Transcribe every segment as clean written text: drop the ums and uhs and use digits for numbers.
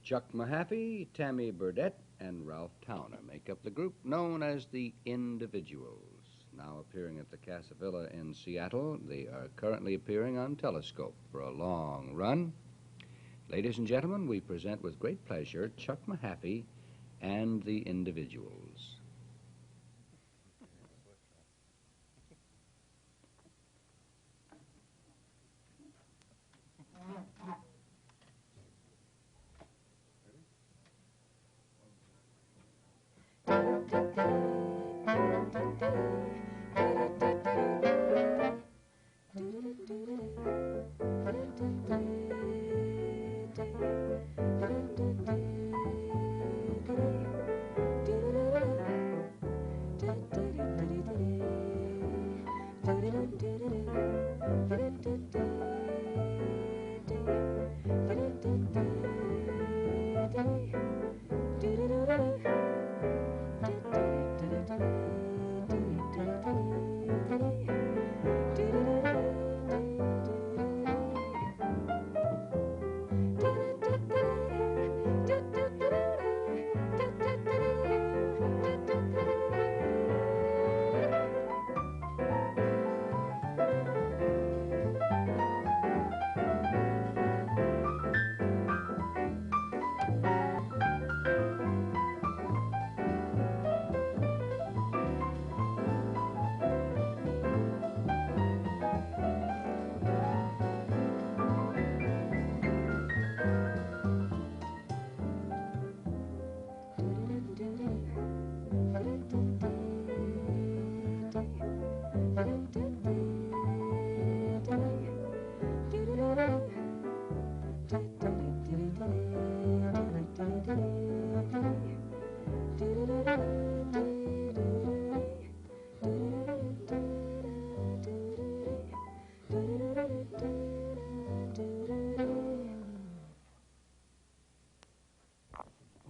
Chuck Mahaffay, Tammy Burdett, and Ralph Towner make up the group known as the Individuals. Now appearing at the Casa Villa in Seattle, they are currently appearing on Telescope for a long run. Ladies and gentlemen, we present with great pleasure Chuck Mahaffay and the Individuals.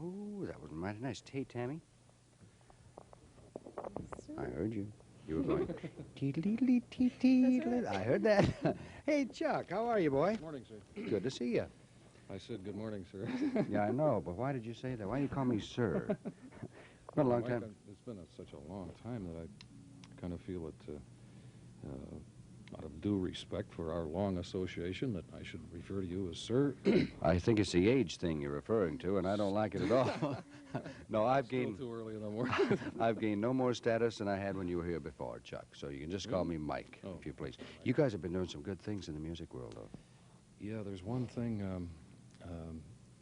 Oh, that was mighty nice. Hey, Tammy. I heard you. You were going, tee-tee-tee-tee-tee. I heard that. Hey, Chuck, how are you, boy? Good morning, sir. Good to see you. I said good morning, sir. Yeah, I know, but why did you say that? Why do you call me sir? It's been a long time. It's been such a long time that I kind of feel it, out of due respect for our long association, that I should refer to you as sir. I think it's the age thing you're referring to, and I don't like it at all. No, I've gained... Still too early in the morning. I've gained no more status than I had when you were here before, Chuck. So you can just call me Mike, if you please. You guys have been doing some good things in the music world, though. Yeah, there's one thing.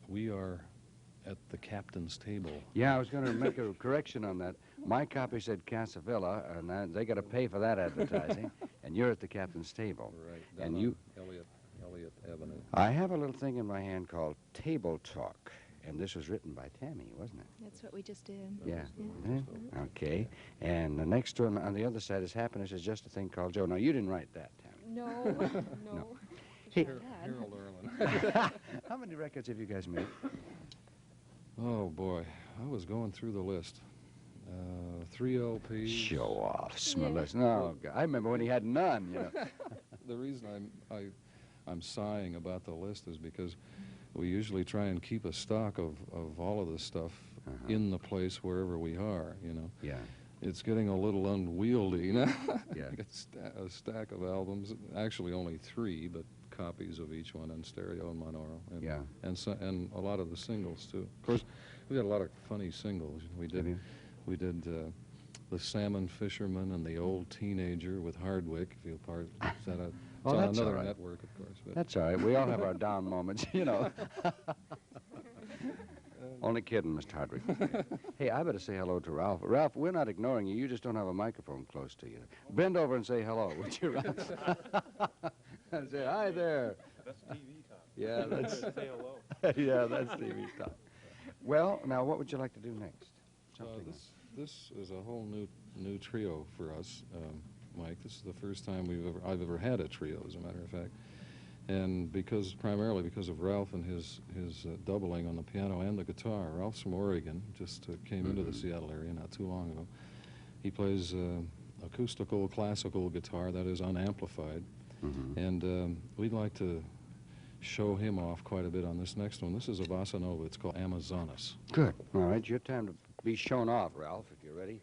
We are at the captain's table. Yeah, I was going to make a correction on that. My copy said Casa Villa, and they got to pay for that advertising. And you're at the captain's table. Right. And you... Elliott Avenue. I have a little thing in my hand called Table Talk. And this was written by Tammy, wasn't it? That's what we just did. Yeah. Okay. And the next one on the other side is Happiness is Just a Thing Called Joe. Now, you didn't write that, Tammy. No, no. Hey, Harold Erlin. how many records have you guys made? Oh, boy. I was going through the list. 3 LPs. Show off, Smolletz. No, God. I remember when he had none, you know. The reason I'm sighing about the list is because we usually try and keep a stock of all of this stuff in the place wherever we are, you know. Yeah. It's getting a little unwieldy, you know. Yeah. I got a stack of albums, actually only 3, but copies of each one in stereo and monaural. And, Yeah. And a lot of the singles, too. Of course, we got a lot of funny singles. We did The Salmon Fisherman and The Old Teenager with Hardwick, if you'll pardon. Is that Oh, on that's another all right. network, of course. But. That's all right. We all have our down moments, you know. Only kidding, Mr. Hardwick. Hey, I better say hello to Ralph. Ralph, we're not ignoring you. You just don't have a microphone close to you. Bend over and say hello, would you, Ralph? And say, hi there. That's TV talk. Yeah, that's... Say hello. Yeah, that's TV talk. Well, now, what would you like to do next? Something This is a whole new trio for us, Mike. This is the first time I've ever had a trio, as a matter of fact, and primarily because of Ralph and his doubling on the piano and the guitar. Ralph's from Oregon, just came into the Seattle area not too long ago. He plays acoustical classical guitar, that is unamplified, and we'd like to show him off quite a bit on this next one. This is a bossa nova. It's called Amazonas. Good. All right, your time to be shown off, Ralph, if you're ready.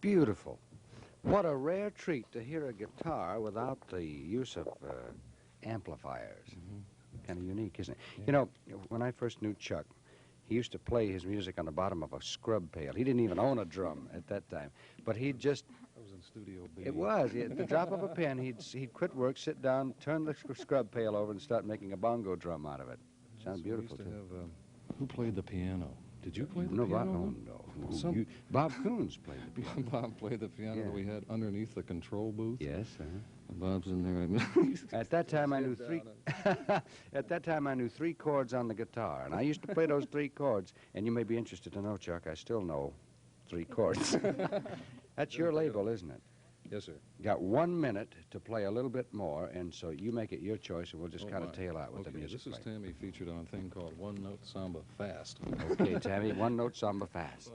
Beautiful. What a rare treat to hear a guitar without the use of amplifiers. Kind of unique, isn't it? Yeah. You know, when I first knew Chuck, he used to play his music on the bottom of a scrub pail. He didn't even own a drum at that time. But he'd just... I was in Studio B. It was. At the drop of a pen, he'd quit work, sit down, turn the scrub pail over, and start making a bongo drum out of it. Sounds beautiful, We used to too. have, who played the piano? Did you play the No, piano? Bob, no. Some- Bob Coons played the piano. Bob played the piano Yeah. that we had underneath the control booth. Yes, And Bob's in there. At that time, I knew three. At that time, I knew 3 chords on the guitar, and I used to play those 3 chords. And you may be interested to know, Chuck, I still know 3 chords. That's your label, isn't it? Yes, sir. Got 1 minute to play a little bit more, and so you make it your choice, and we'll just Oh, kind of my. tail out with the Okay, music. this is playing. Tammy featured on a thing called One Note Samba Fast. Okay, Tammy, 1 note samba fast.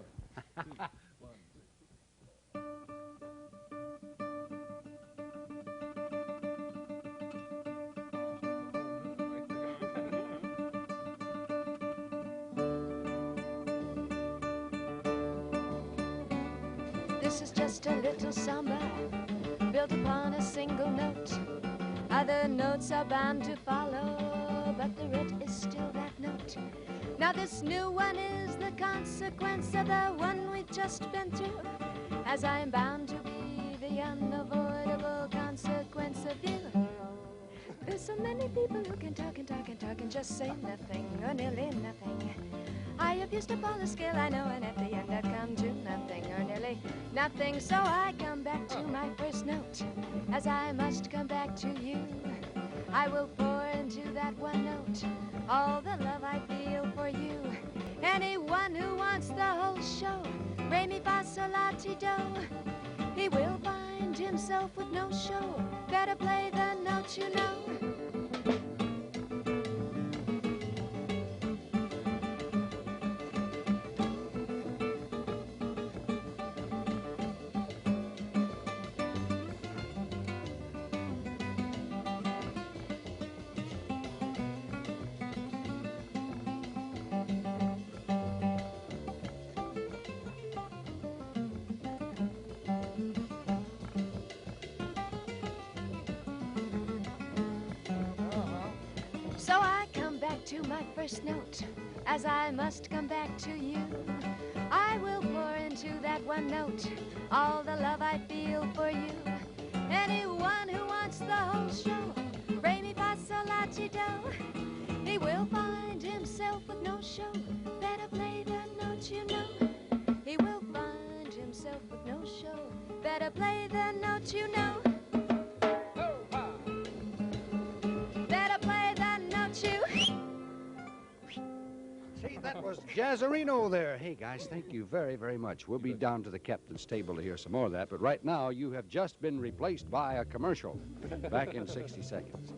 This is just a little samba built upon a single note. Other notes are bound to follow, but the root is still that note. Now this new one is the consequence of the one we've just been through, as I am bound to be the unavoidable consequence of you. There's so many people who can talk and talk and talk and just say nothing or nearly nothing. I have used up all the skill I know, and at the end I've come to nothing or nearly nothing. So I come back to my first note, as I must come back to you. I will pour into that one note all the love I feel for you. Anyone who wants the whole show, re mi fa sol la ti do, he will find himself with no show. Better play the note you know. So I come back to my first note, as I must come back to you. I will pour into that one note all the love I feel for you. Anyone who wants the whole show, re mi fa sol la ti do, he will find himself with no show. Better play the note you know. He will find himself with no show. Better play the note you know. Better play the note you. See, that was Jazzerino there. Hey, guys, thank you very, very much. We'll be down to the captain's table to hear some more of that, but right now you have just been replaced by a commercial. Back in 60 seconds.